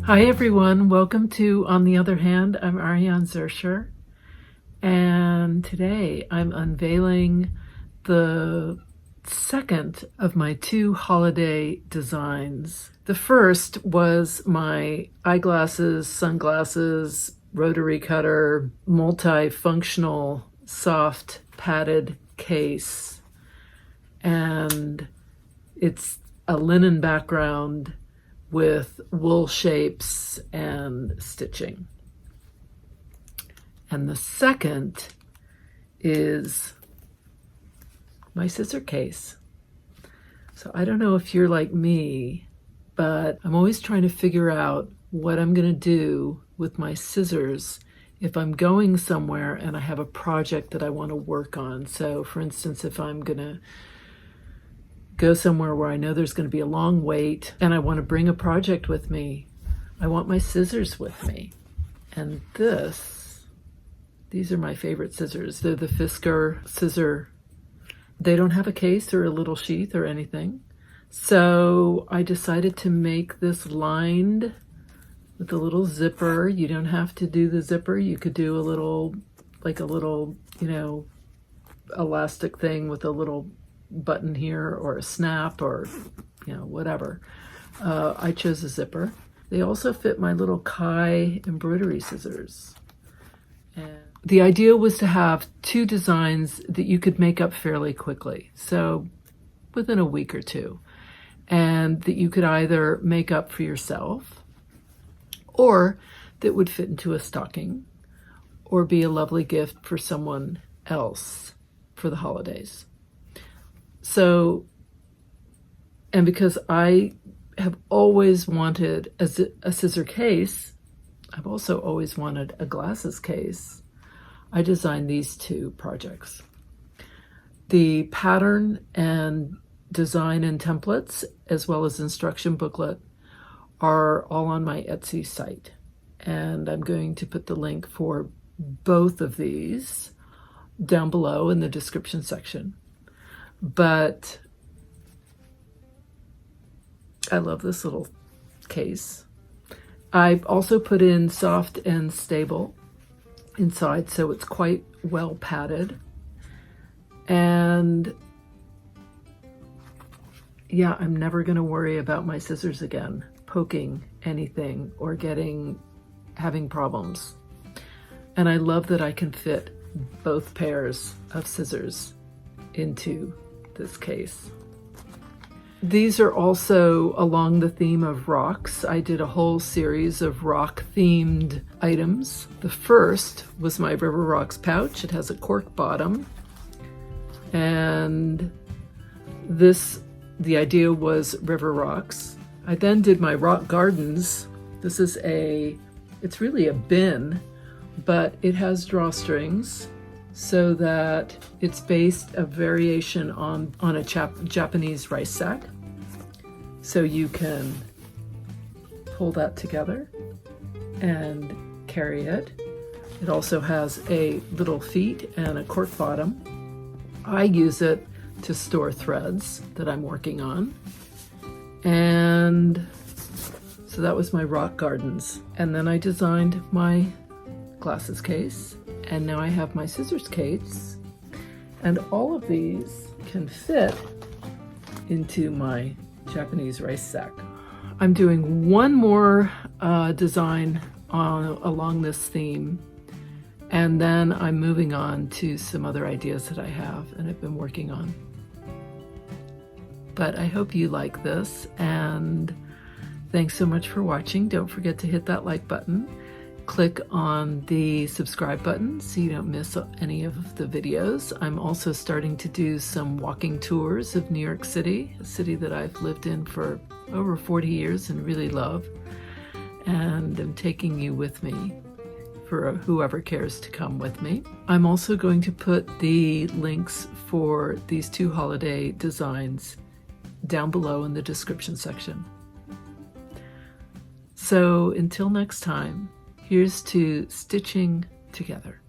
Hi everyone, welcome to On the Other Hand. I'm Ariane Zurcher, and today I'm unveiling the second of my two holiday designs. The first was my eyeglasses, sunglasses, rotary cutter, multifunctional, soft padded case, and it's a linen background with wool shapes and stitching. And the second is my scissor case. So I don't know if you're like me, but I'm always trying to figure out what I'm going to do with my scissors if I'm going somewhere and I have a project that I want to work on. So for instance, if I'm going to go somewhere where I know there's going to be a long wait and I want to bring a project with me, I want my scissors with me. And these are my favorite scissors. They're the Fisker scissor. They don't have a case or a little sheath or anything. So I decided to make this lined with a little zipper. You don't have to do the zipper. You could do a little, elastic thing with a little button here or a snap or whatever. I chose a zipper. They also fit my little Kai embroidery scissors. And the idea was to have two designs that you could make up fairly quickly, so within a week or two, and that you could either make up for yourself or that would fit into a stocking or be a lovely gift for someone else for the holidays. So, and because I have always wanted a scissor case, I've also always wanted a glasses case, I designed these two projects. The pattern and design and templates, as well as instruction booklet, are all on my Etsy site. And I'm going to put the link for both of these down below in the description section. But I love this little case. I've also put in soft and stable inside, so it's quite well padded. And yeah, I'm never going to worry about my scissors again poking anything or having problems. And I love that I can fit both pairs of scissors into this case. These are also along the theme of rocks. I did a whole series of rock themed items. The first was my River Rocks pouch. It has a cork bottom, and the idea was river rocks. I then did my rock gardens. It's really a bin, but it has drawstrings, so that it's based a variation on a Japanese rice sack. So you can pull that together and carry it. It also has a little feet and a cork bottom. I use it to store threads that I'm working on. And so that was my rock gardens. And then I designed my glasses case. And now I have my scissors case, and all of these can fit into my Japanese rice sack. I'm doing one more design along this theme, and then I'm moving on to some other ideas that I have and have been working on. But I hope you like this, and thanks so much for watching. Don't forget to hit that like button. Click on the subscribe button so you don't miss any of the videos. I'm also starting to do some walking tours of New York City, a city that I've lived in for over 40 years and really love. And I'm taking you with me for whoever cares to come with me. I'm also going to put the links for these two holiday designs down below in the description section. So until next time, here's to stitching together.